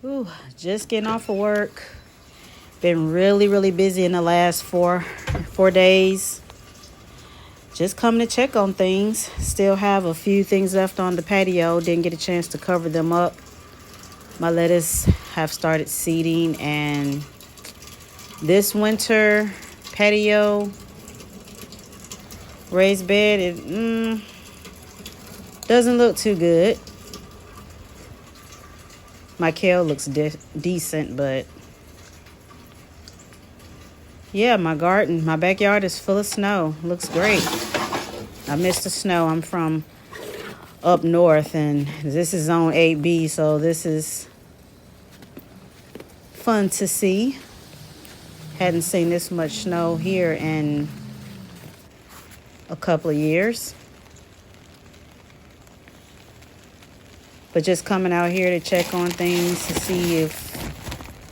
Ooh, just getting off of work. Been really busy in the last four days. Just coming to check on things. Still have a few things left on the patio. Didn't get a chance to cover them up. My lettuce have started seeding, and this winter patio raised bed, it doesn't look too good. My kale looks decent, but yeah, my backyard is full of snow. Looks great. I miss the snow. I'm from up north, and this is zone 8B, so this is fun to see. Hadn't seen this much snow here in a couple of years. But just coming out here to check on things, to see if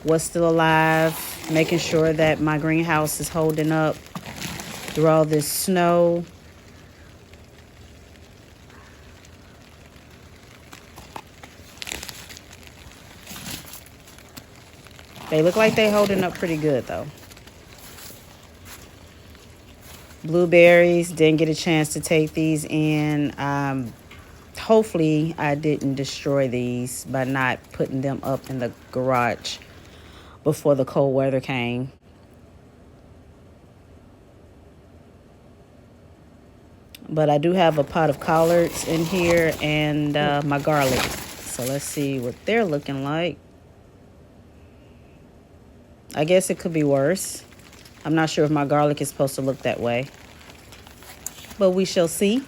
what's still alive, making sure that my greenhouse is holding up through all this snow. They look like they're holding up pretty good though. Blueberries, didn't get a chance to take these in. Hopefully I didn't destroy these by not putting them up in the garage before the cold weather came. But I do have a pot of collards in here and my garlic. So let's see what they're looking like. I guess it could be worse. I'm not sure if my garlic is supposed to look that way, but we shall see.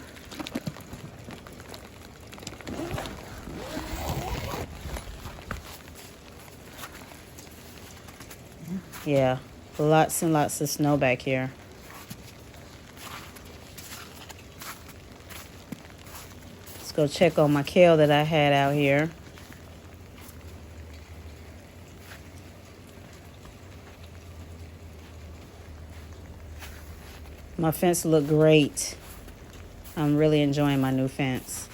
Yeah, lots and lots of snow back here. Let's go check on my kale that I had out here. My fence looked great. I'm really enjoying my new fence.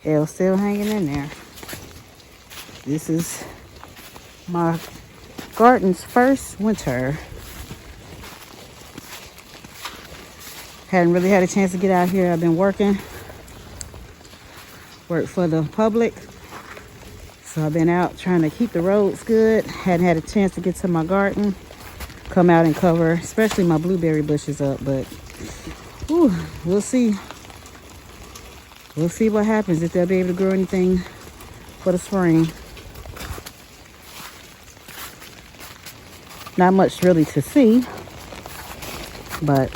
Kale still hanging in there. This is my garden's first winter. Hadn't really had a chance to get out here. I've been work for the public. So I've been out trying to keep the roads good. Hadn't had a chance to get to my garden. Come out and cover, especially my blueberry bushes up, but we'll see. We'll see what happens, if they'll be able to grow anything for the spring. Not much really to see, but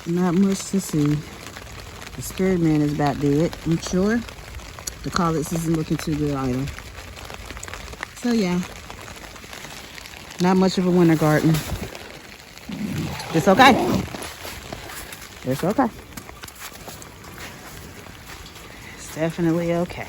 not much to see. The spirit man is about dead, I'm sure. The collards isn't looking too good either. So yeah, not much of a winter garden. It's okay. It's okay. It's definitely okay.